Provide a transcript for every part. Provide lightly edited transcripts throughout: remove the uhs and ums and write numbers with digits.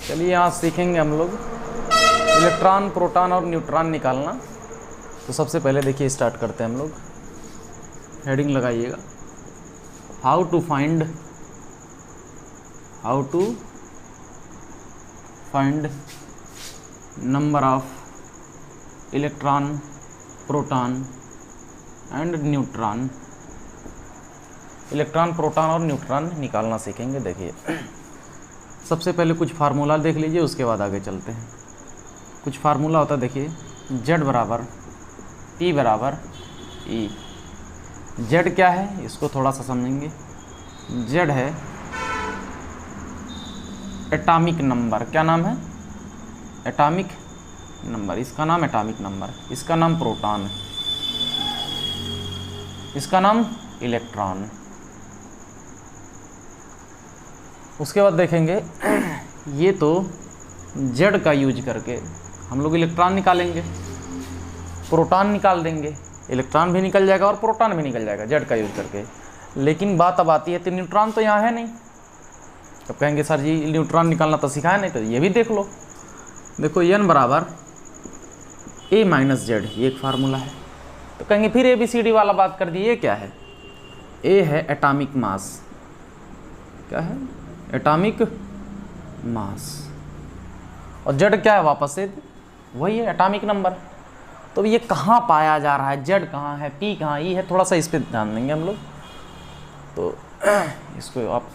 चलिए यहाँ सीखेंगे हम लोग इलेक्ट्रॉन, प्रोटॉन और न्यूट्रॉन निकालना। तो सबसे पहले देखिए स्टार्ट करते हैं हम लोग। हेडिंग लगाइएगा, how to find number of electron, proton and neutron. Electron, proton और न्यूट्रॉन निकालना सीखेंगे। देखिए सबसे पहले कुछ फार्मूला देख लीजिए, उसके बाद आगे चलते हैं। कुछ फार्मूला होता है, देखिए Z बराबर P बराबर E। Z क्या है इसको थोड़ा सा समझेंगे। Z है एटॉमिक नंबर। क्या नाम है? Atomic number. इसका नाम एटॉमिक नंबर, इसका नाम प्रोटॉन, इसका नाम इलेक्ट्रॉन। उसके बाद देखेंगे ये तो Z का यूज करके हम लोग इलेक्ट्रॉन निकालेंगे, प्रोटॉन निकाल देंगे, इलेक्ट्रॉन भी निकल जाएगा और प्रोटॉन भी निकल जाएगा Z का यूज करके। लेकिन बात अब आती है तो न्यूट्रॉन तो यहाँ है नहीं। तब कहेंगे सर जी न्यूट्रॉन निकालना तो सिखाया नहीं, तो ये भी देख लो। देखो N बराबर A माइनस Z, ये एक फार्मूला है। तो कहेंगे फिर ABCD वाला बात कर दिए। ये क्या है? A है एटॉमिक मास। क्या है? Atomic mass. और Z क्या है? वापस से वही है एटॉमिक नंबर। तो ये कहाँ पाया जा रहा है? Z कहाँ है, P कहाँ, E है? थोड़ा सा इस पर ध्यान देंगे हम लोग। तो इसको आप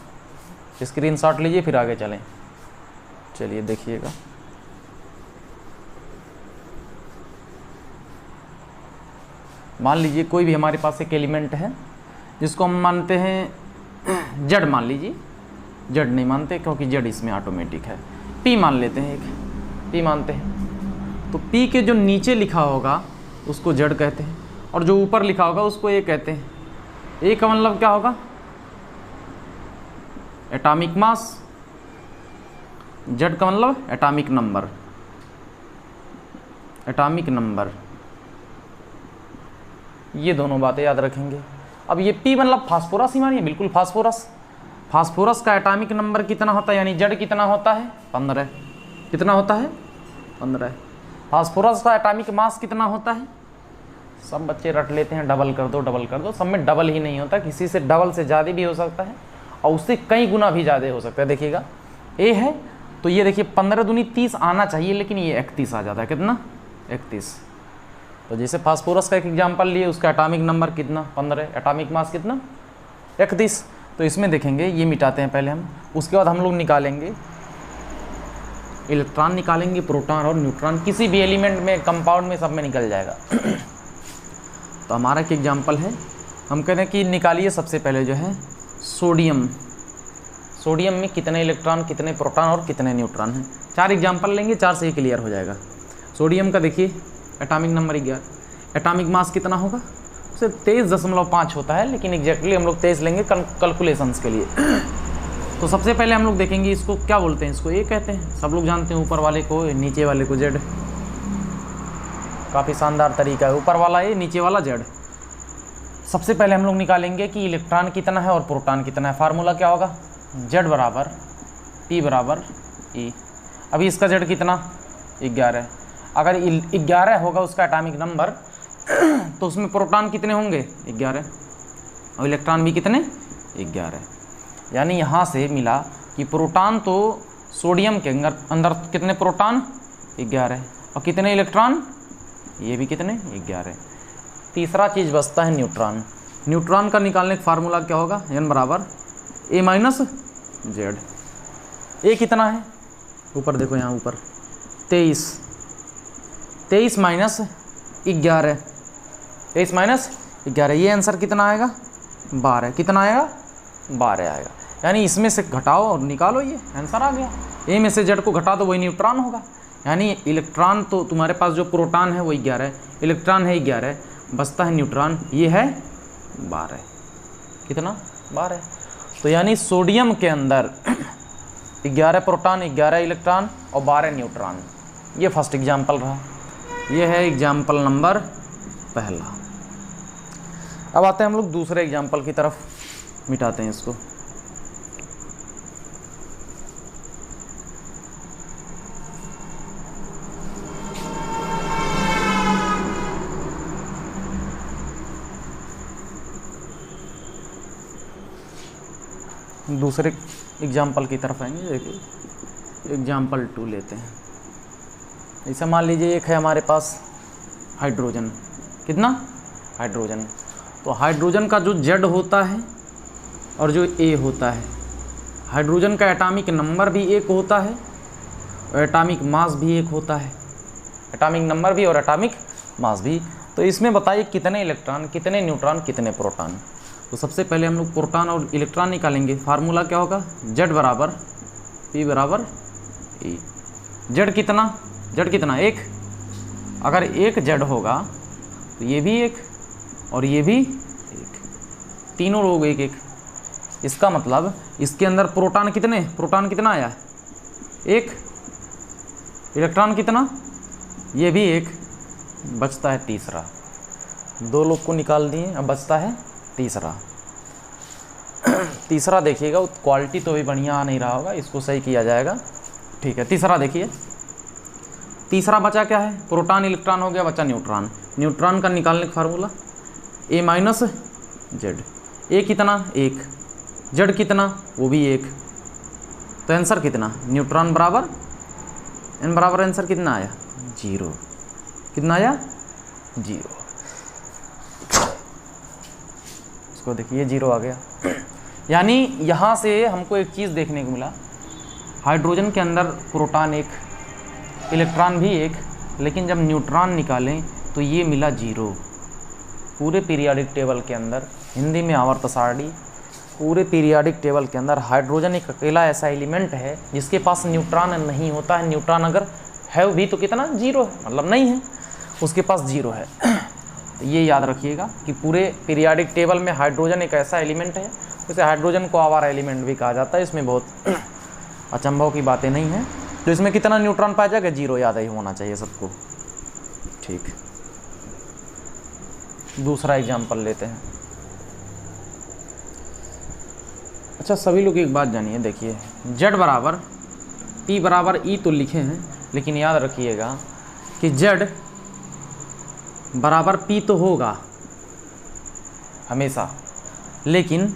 स्क्रीनशॉट लीजिए, फिर आगे चलें। चलिए देखिएगा, मान लीजिए कोई भी हमारे पास एक एलिमेंट है जिसको हम मानते हैं Z, मान लीजिए। Z नहीं मानते क्योंकि Z इसमें ऑटोमेटिक है। P मान लेते हैं, एक P मानते हैं। तो P के जो नीचे लिखा होगा उसको Z कहते हैं, और जो ऊपर लिखा होगा उसको A कहते हैं। A का मतलब क्या होगा? Atomic mass. Z का मतलब एटॉमिक नंबर, एटॉमिक नंबर। ये दोनों बातें याद रखेंगे। अब ये P मतलब फास्फोरस ही मानिए, बिल्कुल फास्फोरस। फास्फोरस का एटॉमिक नंबर कितना होता है, यानी Z कितना होता है? 15। कितना होता है? 15। फास्फोरस का एटॉमिक मास कितना होता है? सब बच्चे रट लेते हैं, डबल कर दो डबल कर दो। सब में डबल ही नहीं होता, किसी से डबल से ज़्यादा भी हो सकता है और उससे कई गुना भी ज़्यादा हो सकता है। देखिएगा A है तो ये देखिए 15 दूनी 30 आना चाहिए, लेकिन ये 31 आ जाता है। कितना? 31। तो जैसे फास्फोरस का एक एग्जाम्पल लिए, उसका एटॉमिक नंबर कितना? 15। एटॉमिक मास कितना? 31। तो इसमें देखेंगे, ये मिटाते हैं पहले हम, उसके बाद हम लोग निकालेंगे इलेक्ट्रॉन, निकालेंगे प्रोटॉन और न्यूट्रॉन। किसी भी एलिमेंट में, कंपाउंड में, सब में निकल जाएगा। तो हमारा एक एग्जाम्पल है, हम कहते हैं कि निकालिए सबसे पहले जो है सोडियम। सोडियम में कितने इलेक्ट्रॉन, कितने प्रोटॉन और कितने न्यूट्रॉन हैं। 4 एग्जाम्पल लेंगे, 4 से ही क्लियर हो जाएगा। सोडियम का देखिए एटॉमिक नंबर 11। एटॉमिक मास कितना होगा? उसे 23.5 होता है, लेकिन एग्जैक्टली हम लोग 23 लेंगे कैलकुलेशंस के लिए। तो सबसे पहले हम लोग देखेंगे इसको क्या बोलते हैं। इसको A कहते हैं, सब लोग जानते हैं। ऊपर वाले को, नीचे वाले को Z। काफ़ी शानदार तरीका है, ऊपर वाला A, नीचे वाला Z। सबसे पहले हम लोग निकालेंगे कि इलेक्ट्रॉन कितना है और प्रोटॉन कितना है। फार्मूला क्या होगा? Z बराबर P बराबर E। अभी इसका Z कितना? 11। अगर 11 होगा उसका एटॉमिक नंबर, तो उसमें प्रोटॉन कितने होंगे? 11। और इलेक्ट्रॉन भी कितने? 11। यानी यहाँ से मिला कि प्रोटॉन तो सोडियम के अंदर कितने प्रोटॉन? 11। और कितने इलेक्ट्रॉन? ये भी कितने? 11। तीसरा चीज़ बचता है न्यूट्रॉन। न्यूट्रॉन का निकालने का फार्मूला क्या होगा? N बराबर A माइनस Z। A कितना है? ऊपर देखो, यहाँ ऊपर 23 माइनस 11। 23 माइनस 11, ये आंसर कितना आएगा? 12। कितना आएगा? 12 आएगा। यानी इसमें से घटाओ और निकालो, ये आंसर आ गया। A में से Z को घटा दो, वही न्यूट्रॉन होगा। यानी इलेक्ट्रॉन तो तुम्हारे पास जो प्रोटॉन है वो 11 है, इलेक्ट्रॉन है 11, बचता है न्यूट्रॉन, ये है 12। कितना? 12। तो यानी सोडियम के अंदर 11 प्रोटॉन, 11 इलेक्ट्रॉन और 12 न्यूट्रॉन। ये फर्स्ट एग्जाम्पल रहा। ये है एग्जाम्पल नंबर पहला। अब आते हैं हम लोग दूसरे एग्जाम्पल की तरफ, मिटाते हैं इसको। दूसरे एग्जाम्पल की तरफ आएंगे। देखिए एग्जाम्पल 2 लेते हैं। ऐसा मान लीजिए एक है हमारे पास हाइड्रोजन, कितना हाइड्रोजन। तो हाइड्रोजन का जो Z होता है और जो A होता है, हाइड्रोजन का एटॉमिक नंबर भी एक होता है और एटॉमिक मास भी एक होता है, एटॉमिक नंबर भी और एटॉमिक मास भी। तो इसमें बताइए कितने इलेक्ट्रॉन, कितने न्यूट्रॉन, कितने प्रोटॉन। तो सबसे पहले हम लोग प्रोटॉन और इलेक्ट्रॉन निकालेंगे। फार्मूला क्या होगा, Z बराबर P बराबर E। Z कितना एक। अगर एक Z होगा तो ये भी एक और ये भी एक, तीनों लोग एक एक। इसका मतलब इसके अंदर प्रोटॉन कितना आया, एक। इलेक्ट्रॉन कितना, ये भी एक। बचता है तीसरा। 2 लोग को निकाल दिए, अब बचता है तीसरा। तीसरा देखिएगा, क्वालिटी तो भी बढ़िया आ नहीं रहा होगा, इसको सही किया जाएगा। ठीक है, तीसरा देखिए, तीसरा बचा क्या है, प्रोटॉन इलेक्ट्रॉन हो गया, बचा न्यूट्रॉन। न्यूट्रॉन का निकालने का formula A minus Z। A कितना, एक। Z कितना, वो भी एक। तो आंसर कितना, न्यूट्रॉन बराबर N बराबर आंसर कितना आया, 0। कितना आया, 0। इसको देखिए 0 आ गया। यानी यहाँ से हमको एक चीज़ देखने को मिला, हाइड्रोजन के अंदर प्रोटॉन एक, इलेक्ट्रॉन भी एक, लेकिन जब न्यूट्रॉन निकालें तो ये मिला 0। पूरे पीरियाडिक टेबल के अंदर, हिंदी में आवर्त सारणी, पूरे पीरियाडिक टेबल के अंदर हाइड्रोजन एक अकेला ऐसा एलिमेंट है जिसके पास न्यूट्रॉन नहीं होता है। न्यूट्रॉन अगर है भी तो कितना, 0 है, मतलब नहीं है, उसके पास 0 है। तो ये याद रखिएगा कि पूरे पीरियाडिक टेबल में हाइड्रोजन एक ऐसा एलिमेंट है, जैसे हाइड्रोजन को आवारा एलिमेंट भी कहा जाता है। इसमें बहुत अचंभव की बातें नहीं हैं। तो इसमें कितना न्यूट्रॉन पाया जाएगा, 0, याद ही होना चाहिए सबको। ठीक, दूसरा एग्जाम्पल लेते हैं। अच्छा, सभी लोग एक बात जानिए, देखिए Z बराबर P बराबर E तो लिखे हैं, लेकिन याद रखिएगा कि Z बराबर P तो होगा हमेशा, लेकिन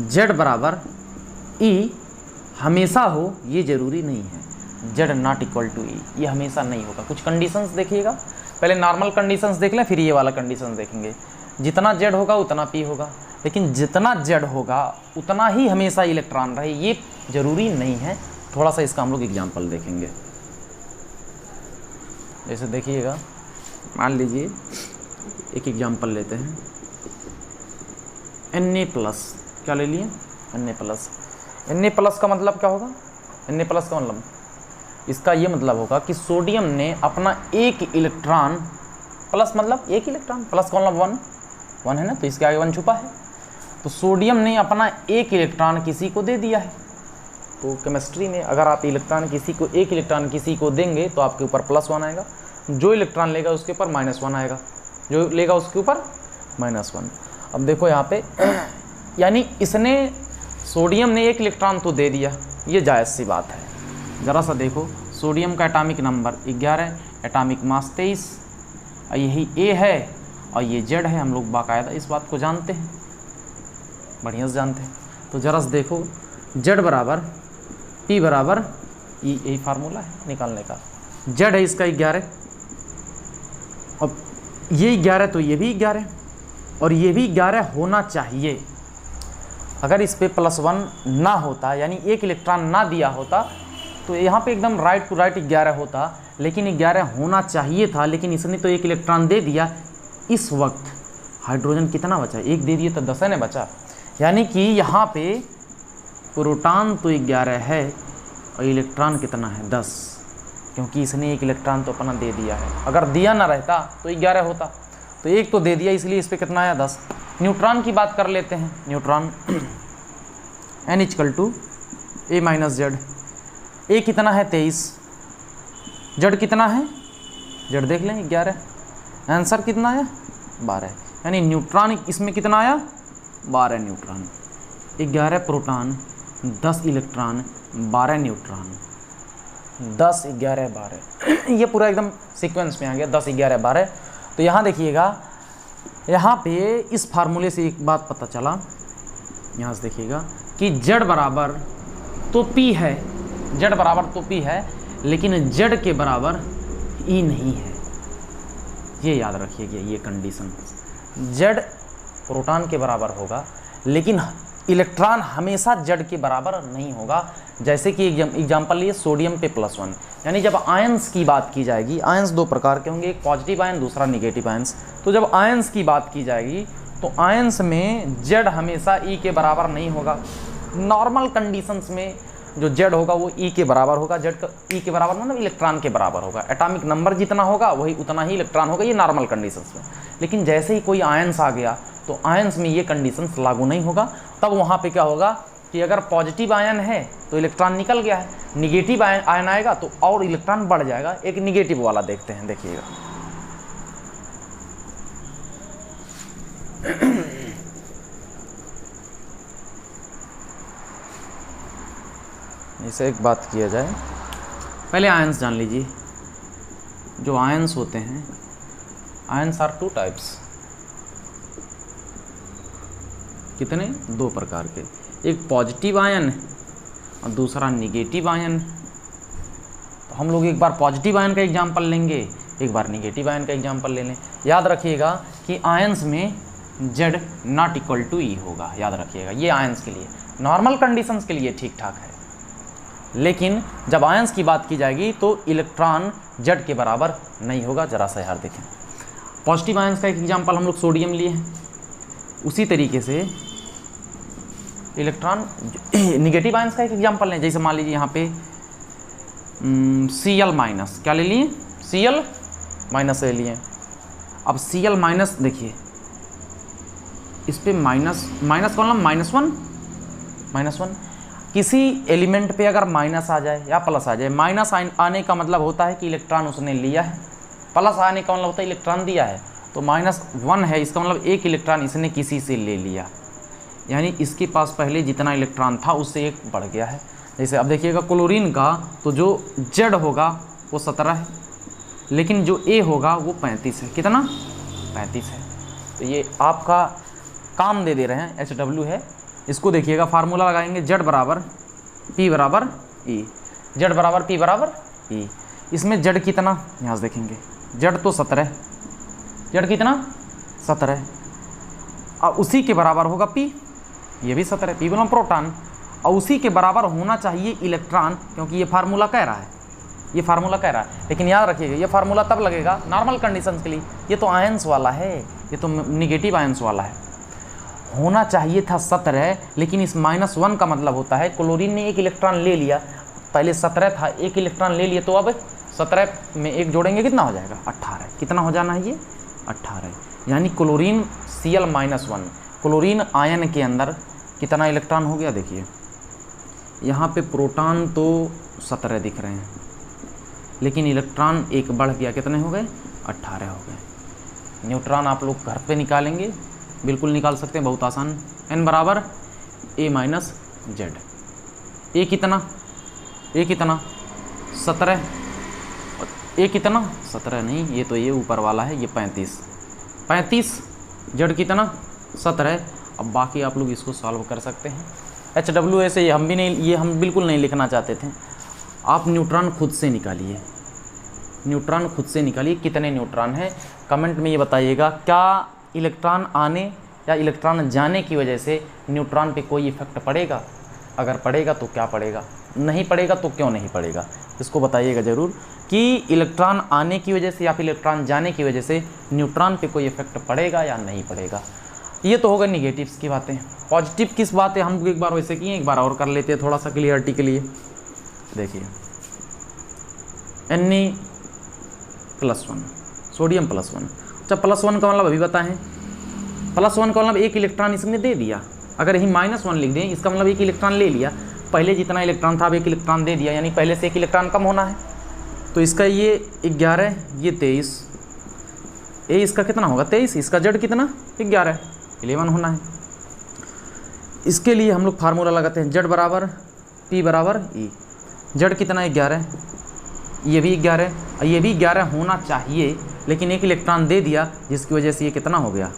Z बराबर E हमेशा हो ये ज़रूरी नहीं है। Z not equal to E, ये हमेशा नहीं होगा। कुछ कंडीशंस देखिएगा, पहले नॉर्मल कंडीशंस देख लें, फिर ये वाला कंडीशंस देखेंगे। जितना Z होगा उतना P होगा, लेकिन जितना Z होगा उतना ही हमेशा इलेक्ट्रॉन रहे, ये ज़रूरी नहीं है। थोड़ा सा इसका हम लोग एग्जाम्पल देखेंगे। जैसे देखिएगा, मान लीजिए एक एग्जाम्पल लेते हैं, Na+, क्या ले लिए, Na+ का मतलब क्या होगा, Na+ का मतलब, इसका ये मतलब होगा कि सोडियम ने अपना एक इलेक्ट्रॉन, प्लस मतलब एक इलेक्ट्रॉन, प्लस का मतलब 1 है ना, तो इसके आगे 1 छुपा है। तो सोडियम ने अपना एक इलेक्ट्रॉन किसी को दे दिया है। तो केमिस्ट्री में अगर आप एक इलेक्ट्रॉन किसी को देंगे तो आपके ऊपर +1 आएगा, जो इलेक्ट्रॉन लेगा उसके ऊपर -1 आएगा, जो लेगा उसके ऊपर -1। अब देखो यहाँ पे यानी इसने, सोडियम ने एक इलेक्ट्रॉन तो दे दिया, ये जायज़ सी बात है। ज़रा सा देखो, सोडियम का एटॉमिक नंबर 11, एटॉमिक मास 23, और यही A है और ये Z है। हम लोग बाकायदा इस बात को जानते हैं, बढ़िया से जानते हैं। तो ज़रा से देखो, Z बराबर P बराबर E, यही फार्मूला है निकालने का। Z है इसका 11, अब ये 11 तो ये भी 11 और ये भी 11 होना चाहिए। अगर इस पे +1 ना होता, यानी एक इलेक्ट्रॉन ना दिया होता, तो यहाँ पे एकदम राइट टू राइट 11 होता, लेकिन 11 होना चाहिए था, लेकिन इसने तो एक इलेक्ट्रॉन दे दिया। इस वक्त हाइड्रोजन कितना बचा, एक दे दिए तो 10 है ना बचा, यानी कि यहाँ पे प्रोटॉन तो 11 है और इलेक्ट्रॉन कितना है, 10, क्योंकि इसने एक इलेक्ट्रॉन तो अपना दे दिया है। अगर दिया ना रहता तो 11 होता, तो एक तो दे दिया, इसलिए इस पर कितना आया, 10। न्यूट्रॉन की बात कर लेते हैं। Neutron N = A - Z। A कितना है, 23, Z कितना है, Z देख लें 11, आंसर कितना आया, 12। यानी न्यूट्रॉन इसमें कितना आया, 12 न्यूट्रॉन। 11 प्रोटॉन, 10 इलेक्ट्रॉन, 12 न्यूट्रॉन, 10 11 12 ये पूरा एकदम सीक्वेंस में आ गया, 10 11 12। तो यहाँ देखिएगा, यहाँ पे इस फार्मूले से एक बात पता चला, यहाँ से देखिएगा कि जेड बराबर तो पी है, जेड बराबर तो पी है, लेकिन जेड के बराबर ई नहीं है। ये याद रखिएगा, ये कंडीशन। जेड प्रोटॉन के बराबर होगा, लेकिन इलेक्ट्रॉन हमेशा जेड के बराबर नहीं होगा। जैसे कि एग्जाम्पल लिए सोडियम पे +1, यानी जब आयंस की बात की जाएगी, आयंस दो प्रकार के होंगे, एक पॉजिटिव आयन, दूसरा निगेटिव आयंस। तो जब आयंस की बात की जाएगी तो आयंस में जेड हमेशा ई के बराबर नहीं होगा। नॉर्मल कंडीशंस में जो जेड होगा वो ई के बराबर होगा। जेड का ई के बराबर मतलब इलेक्ट्रॉन के बराबर होगा। एटॉमिक नंबर जितना होगा वही उतना ही इलेक्ट्रॉन होगा, ये नॉर्मल कंडीशंस में। लेकिन जैसे ही कोई आयंस आ गया तो आयंस में ये कंडीशंस लागू नहीं होगा। तब वहाँ पे क्या होगा कि अगर पॉजिटिव आयन है तो इलेक्ट्रॉन निकल गया है, निगेटिव आयन आएगा तो और इलेक्ट्रॉन बढ़ जाएगा। एक निगेटिव वाला देखते हैं, देखिएगा। इसे एक बात किया जाए, पहले आयंस जान लीजिए। जो आयंस होते हैं, आयंस आर 2 टाइप्स। कितने? 2 प्रकार के, एक पॉजिटिव आयन और दूसरा निगेटिव आयन। तो हम लोग एक बार पॉजिटिव आयन का एग्जांपल लेंगे, एक बार निगेटिव आयन का एग्जांपल ले लें। याद रखिएगा कि आयंस में Z नॉट इक्वल टू ई होगा, याद रखिएगा। ये आयंस के लिए, नॉर्मल कंडीशंस के लिए ठीक ठाक है, लेकिन जब आयंस की बात की जाएगी तो इलेक्ट्रॉन Z के बराबर नहीं होगा। जरा सा यार देखें, पॉजिटिव आयंस का एक एग्जांपल हम लोग सोडियम लिए हैं, उसी तरीके से इलेक्ट्रॉन निगेटिव आयंस का एक एग्जांपल लें। जैसे मान लीजिए यहाँ पे Cl- क्या ले लिए? Cl- ले लिए। अब Cl- देखिए, इस पे माइनस का मतलब -1। किसी एलिमेंट पे अगर माइनस आ जाए या प्लस आ जाए, माइनस आने का मतलब होता है कि इलेक्ट्रॉन उसने लिया है, प्लस आने का मतलब होता है इलेक्ट्रॉन दिया है। तो -1 है, इसका मतलब एक इलेक्ट्रॉन इसने किसी से ले लिया, यानी इसके पास पहले जितना इलेक्ट्रॉन था उससे एक बढ़ गया है। जैसे अब देखिएगा क्लोरीन का, तो जो जेड होगा वो 17 है, लेकिन जो ए होगा वो 35 है। कितना? 35 है। तो ये आपका काम दे दे रहे हैं, HW है। इसको देखिएगा, फार्मूला लगाएंगे, Z बराबर P बराबर E, Z बराबर P बराबर E। इसमें Z कितना, यहाँ से देखेंगे, Z तो 17, Z कितना? 17। और उसी के बराबर होगा P, ये भी 17, P बोला प्रोटॉन। और उसी के बराबर होना चाहिए इलेक्ट्रॉन, क्योंकि ये फार्मूला कह रहा है, ये फार्मूला कह रहा है। लेकिन याद रखिएगा, ये फार्मूला तब लगेगा नॉर्मल कंडीशंस के लिए। ये तो आयंस वाला है, ये तो निगेटिव आयंस वाला है। होना चाहिए था 17, लेकिन इस -1 का मतलब होता है क्लोरीन ने एक इलेक्ट्रॉन ले लिया, पहले 17 था, एक इलेक्ट्रॉन ले लिया, तो अब 17 में एक जोड़ेंगे कितना हो जाएगा? 18। कितना हो जाना है ये? 18। यानी क्लोरीन Cl-1, क्लोरीन आयन के अंदर कितना इलेक्ट्रॉन हो गया? देखिए यहाँ पे प्रोटॉन तो 17 दिख रहे हैं, लेकिन इलेक्ट्रॉन एक बढ़ गया, कितने हो गए? 18 हो गए। न्यूट्रॉन आप लोग घर पे निकालेंगे, बिल्कुल निकाल सकते हैं, बहुत आसान। n बराबर A- Z। ए कितना? 17। ए कितना? 17 नहीं, ये तो ये ऊपर वाला है, ये 35। Z कितना? 17। अब बाकी आप लोग इसको सॉल्व कर सकते हैं। HW ऐसे ये हम भी नहीं, ये हम बिल्कुल नहीं लिखना चाहते थे। आप न्यूट्रॉन खुद से निकालिए, न्यूट्रॉन खुद से निकालिए। कितने न्यूट्रॉन हैं कमेंट में ये बताइएगा। क्या इलेक्ट्रॉन आने या इलेक्ट्रॉन जाने की वजह से न्यूट्रॉन पे कोई इफेक्ट पड़ेगा? अगर पड़ेगा तो क्या पड़ेगा, नहीं पड़ेगा तो क्यों नहीं पड़ेगा, इसको बताइएगा ज़रूर कि इलेक्ट्रॉन आने की वजह से या फिर इलेक्ट्रॉन जाने की वजह से न्यूट्रॉन पे कोई इफेक्ट पड़ेगा या नहीं पड़ेगा। ये तो होगा निगेटिव्स की बातें। पॉजिटिव किस बात है हम एक बार वैसे किए, एक बार और कर लेते हैं थोड़ा सा क्लियरिटी के लिए। देखिए Na+1 सोडियम +1। अच्छा +1 का मतलब अभी बताएं, +1 का मतलब एक इलेक्ट्रॉन इसने दे दिया। अगर यही -1 लिख दें, इसका मतलब एक इलेक्ट्रॉन ले लिया, पहले जितना इलेक्ट्रॉन था अब एक इलेक्ट्रॉन दे दिया, यानी पहले से एक इलेक्ट्रॉन कम होना है। तो इसका ये 11, ये 23, ए इसका कितना होगा? 23। इसका Z कितना? 11 होना है। इसके लिए हम लोग फार्मूला लगाते हैं, Z बराबर P बराबर E। Z कितना? 11, ये भी 11, ये भी 11 होना चाहिए, लेकिन एक इलेक्ट्रॉन दे दिया जिसकी वजह से ये कितना हो गया?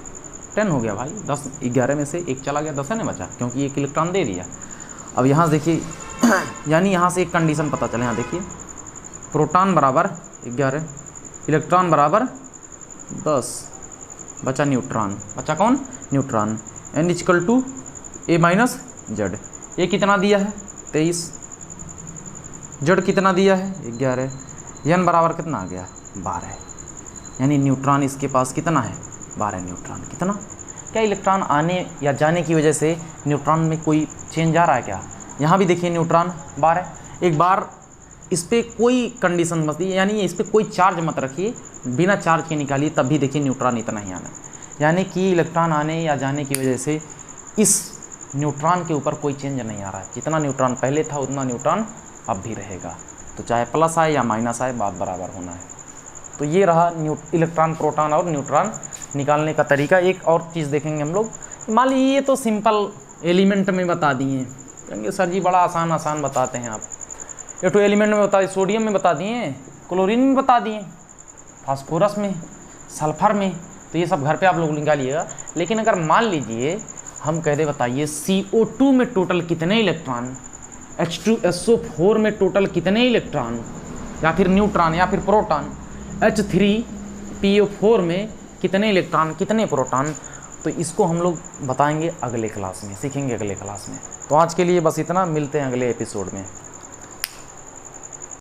10 हो गया भाई। 10 11 में से एक चला गया, 10 है ना बचा, क्योंकि एक इलेक्ट्रॉन दे दिया। अब यहाँ से देखिए यानी यहाँ से एक कंडीशन पता चले, यहाँ देखिए प्रोटॉन बराबर 11, इलेक्ट्रॉन बराबर 10, बचा न्यूट्रॉन, बचा कौन? Neutron. n equal to a minus zed. ये कितना दिया है? 23। जेड कितना दिया है? 11। n बराबर कितना आ गया? 12। यानी न्यूट्रॉन इसके पास कितना है? 12 न्यूट्रॉन। कितना? क्या इलेक्ट्रॉन आने या जाने की वजह से न्यूट्रॉन में कोई चेंज आ रहा है क्या? यहाँ भी देखिए न्यूट्रॉन 12। एक बार इस पर कोई कंडीशन मत दिए, यानी इस पर कोई चार्ज मत रखिए, बिना चार्ज के निकालिए, तब भी देखिए न्यूट्रॉन इतना ही आना है। यानी कि इलेक्ट्रॉन आने या जाने की वजह से इस न्यूट्रॉन के ऊपर कोई चेंज नहीं आ रहा है। जितना न्यूट्रॉन पहले था उतना न्यूट्रॉन अब भी रहेगा। तो चाहे प्लस आए या माइनस आए, बात बराबर होना है। तो ये रहा इलेक्ट्रॉन, प्रोटॉन और न्यूट्रॉन निकालने का तरीका। एक और चीज़ देखेंगे हम लोग। मान लीजिए ये तो सिंपल एलिमेंट में बता दिए, कहेंगे सर जी बड़ा आसान बताते हैं आप। ये तो एलिमेंट में बता दिए, सोडियम में बता दिए, क्लोरीन में बता दिए, फास्फोरस में, सल्फर में, तो ये सब घर पे आप लोग निकालिएगा। लेकिन अगर मान लीजिए हम कह दे बताइए CO2 में टोटल कितने इलेक्ट्रॉन, H2SO4 में टोटल कितने इलेक्ट्रॉन, या फिर न्यूट्रॉन या फिर प्रोटॉन, H3PO4 में कितने इलेक्ट्रॉन कितने प्रोटॉन, तो इसको हम लोग बताएंगे अगले क्लास में, सीखेंगे अगले क्लास में। तो आज के लिए बस इतना, मिलते हैं अगले एपिसोड में।